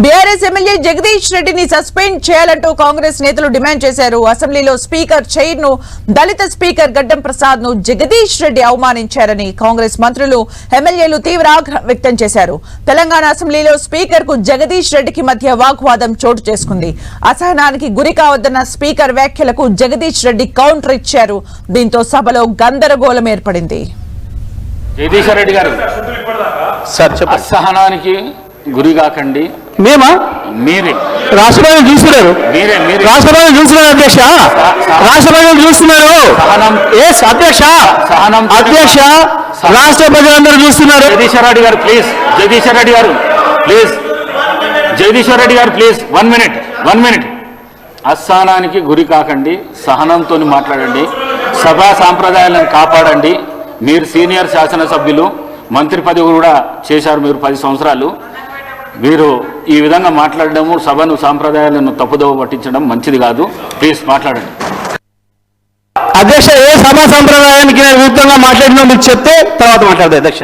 BRS MLA Jagadish రెడ్డిని suspend చేయాలంటూ కాంగ్రెస్ నేతలు డిమాండ్ చేశారు. అసెంబ్లీలో స్పీకర్ చైర్ ను దళిత స్పీకర్ గడ్డం ప్రసాద్ ను జగదీష్ రెడ్డి అవమానించారని కాంగ్రెస్ మంత్రులు ఎమ్మెల్యేలు తీవ్ర ఆగ్రహం వ్యక్తం చేశారు. తెలంగాణ అసెంబ్లీలో స్పీకర్ కు జగదీష్ రెడ్డికి మధ్య వాగ్వాదం చోటు చేసుకుంది. అసహనానికి గురి కావద్దన్న స్పీకర్ వ్యాఖ్యలకు జగదీష్ రెడ్డి కౌంటర్ ఇచ్చారు. దీంతో సభలో గందరగోళం ఏర్పడింది. జగదీష్ రెడ్డి గారు అసహనానికి గురి కాకండి. మేమా మీరే రాష్ట్రపతిని చూస్తున్నారు, రాష్ట్రపతిని చూస్తున్నారు అధ్యక్ష, రాష్ట్రపతిని చూస్తున్నారు అధ్యక్ష, అధ్యక్ష రాష్ట్ర ప్రజలందరూ చూస్తున్నారు. జగదీశ్వర రెడ్డి గారు ప్లీజ్, జగదీశ్వర రెడ్డి గారు ప్లీజ్, జగదీశ్వర రెడ్డి గారు ప్లీజ్ 1 minute. అసహనానికి గురి కాకండి, సహనంతో మాట్లాడండి, సభా సాంప్రదాయాలను కాపాడండి. మీరు సీనియర్ శాసనసభ్యులు, మంత్రి పదవి కూడా చేశారు మీరు 10 సంవత్సరాలు. మీరు ఈ విధంగా మాట్లాడడము, సభను సాంప్రదాయాలను తప్పుదోవ పట్టించడం మంచిది కాదు. ప్లీజ్ మాట్లాడండి. అధ్యక్ష, ఏ సభా సంప్రదాయానికి నేను విరుద్ధంగా మాట్లాడినా మీరు చెప్తే తర్వాత మాట్లాడదు అధ్యక్ష.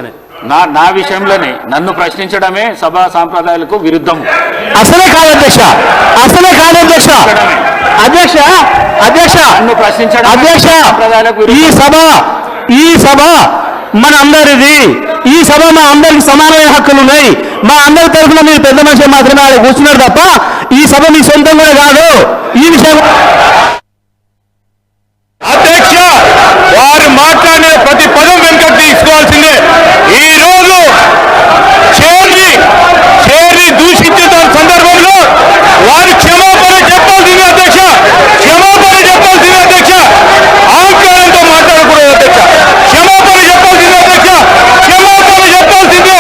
నా విషయంలోనే నన్ను ప్రశ్నించడమే సభా సాంప్రదాయాలకు విరుద్ధం. అసలే కాదు అధ్యక్ష, అసలే కాదు అధ్యక్ష. అధ్యక్ష అధ్యక్ష నన్ను ప్రశ్నించడం అధ్యక్ష, ఈ సభ మన అందరిది, ఈ సభ మా అందరికి సమానమైన హక్కులు ఉన్నాయి. మా అందరి తరఫున మీరు పెద్ద మనిషి మాత్రమే ఆడ కూర్చున్నారు తప్ప ఈ సభ మీ సొంతం కూడా కాదు. ఈ విషయం అధ్యక్ష, వారు మాట్లాడిన ప్రతి పదం వెనుక తీసుకోవాల్సిందే. ఈ రోజు చేరి దూషించిన సందర్భంలో వారు క్షమాపణ చెప్పాల్సిందే అధ్యక్ష, క్షమాపణ చెప్పాల్సిందే అధ్యక్ష. అహంకారంతో మాట్లాడకూడదు అధ్యక్ష, క్షమాపణ చెప్పాల్సిందే అధ్యక్ష, క్షమాపణ చెప్పాల్సిందే.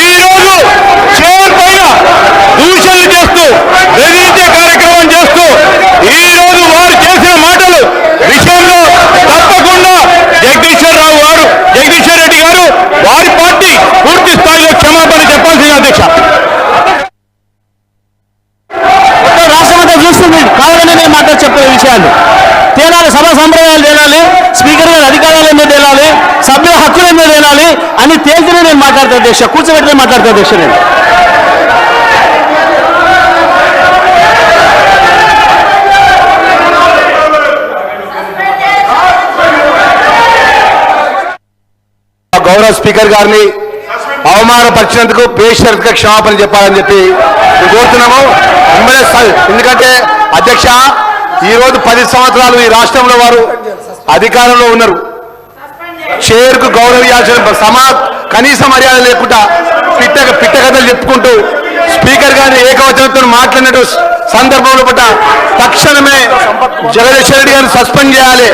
ఈ రోజు చైర్ పైన దూషణలు చేస్తూ బెదిరించే కార్యక్రమం చేస్తూ ఈ రోజు వారు చేసిన మాటలు విషయంలో తప్పకుండా జగదీశ్వర రెడ్డి గారు వారి పార్టీ పూర్తి స్థాయిలో క్షమాపణ చెప్పాల్సింది అధ్యక్ష. రాష్ట్రమంతా చూస్తుంది కావాలని నేను మాట చెప్పే విషయాలు తేలాలి, సభా సంప్రదాయాలు తేలాలి, స్పీకర్ గారి అధికారాలు ఏమో తేలాలి, సభ్యుల హక్కులు ఏమో తేలాలి అని తేల్తేనే నేను మాట్లాడతా అధ్యక్ష, కూర్చోబెట్టినే మాట్లాడతా అధ్యక్ష. నేను గౌరవ స్పీకర్ గారిని అవమానపరిచినందుకు బేషరతుగా క్షమాపణ చెప్పాలని చెప్పి కోరుతున్నాము. ఎందుకంటే అధ్యక్ష, ఈరోజు 10 సంవత్సరాలు ఈ రాష్ట్రంలో వారు అధికారంలో ఉన్నారు. చైర్కు గౌరవించాల్సిన కనీస మర్యాద లేకుండా పిట్టకథలు చెప్పుకుంటూ స్పీకర్ గారిని ఏకవచనంతో మాట్లాడినట్టు సందర్భంలో పట్ల తక్షణమే జగదీశ్వర రెడ్డి గారిని సస్పెండ్ చేయాలి.